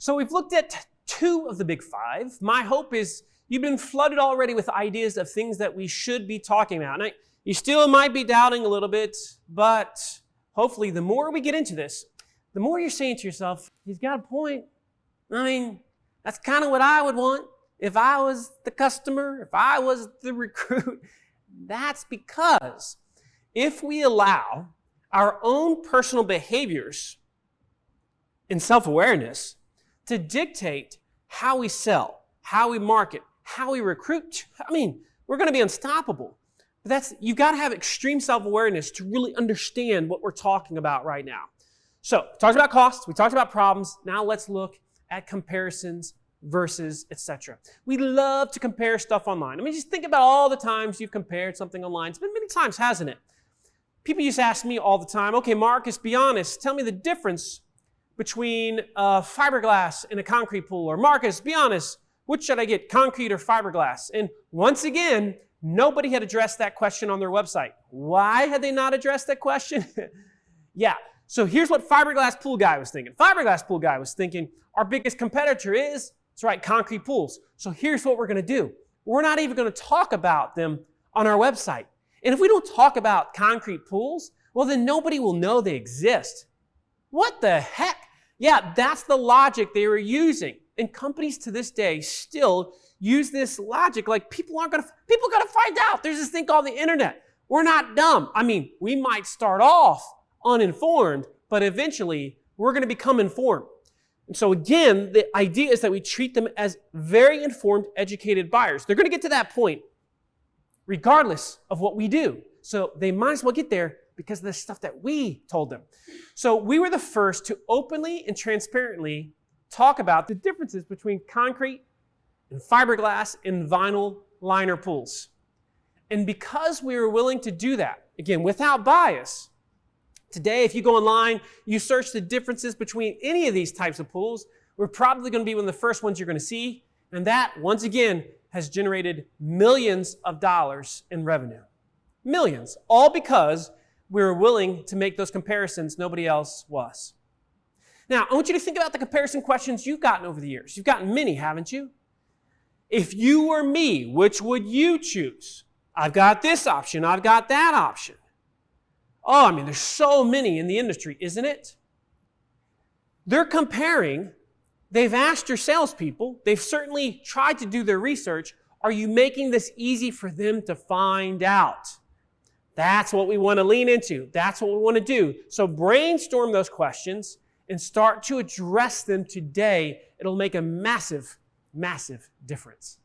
So we've looked at 2 of the big 5. My hope is you've been flooded already with ideas of things that we should be talking about. And you still might be doubting a little bit, but hopefully the more we get into this, the more you're saying to yourself, he's got a point. I mean, that's kind of what I would want if I was the customer, if I was the recruit. That's because if we allow our own personal behaviors and self-awareness to dictate how we sell, how we market, how we recruit, I mean, we're going to be unstoppable. But you've got to have extreme self-awareness to really understand what we're talking about right now. So, we talked about costs, we talked about problems. Now let's look at comparisons versus etc. We love to compare stuff online. I mean, just think about all the times you've compared something online. It's been many times, hasn't it? People used to ask me all the time, okay, Marcus, be honest, tell me the difference between fiberglass and a concrete pool. Or Marcus, be honest, which should I get, concrete or fiberglass? And once again, nobody had addressed that question on their website. Why had they not addressed that question? Yeah, so here's what Fiberglass Pool Guy was thinking. Fiberglass Pool Guy was thinking, our biggest competitor is, that's right, concrete pools. So here's what we're going to do. We're not even going to talk about them on our website. And if we don't talk about concrete pools, well, then nobody will know they exist. What the heck? Yeah, that's the logic they were using. And companies to this day still use this logic like people got to find out. There's this thing called the internet. We're not dumb. I mean, we might start off uninformed, but eventually we're going to become informed. And so again, the idea is that we treat them as very informed, educated buyers. They're going to get to that point regardless of what we do. So they might as well get there because of the stuff that we told them. So we were the first to openly and transparently talk about the differences between concrete and fiberglass and vinyl liner pools. And because we were willing to do that, again, without bias, today, if you go online, you search the differences between any of these types of pools, we're probably going to be one of the first ones you're going to see. And that, once again, has generated millions of dollars in revenue. Millions. All because we were willing to make those comparisons nobody else was. Now, I want you to think about the comparison questions you've gotten over the years. You've gotten many, haven't you? If you were me, which would you choose? I've got this option. I've got that option. Oh, I mean, there's so many in the industry, isn't it? They're comparing. They've asked your salespeople. They've certainly tried to do their research. Are you making this easy for them to find out? That's what we want to lean into. That's what we want to do. So brainstorm those questions and start to address them today. It'll make a massive, massive difference.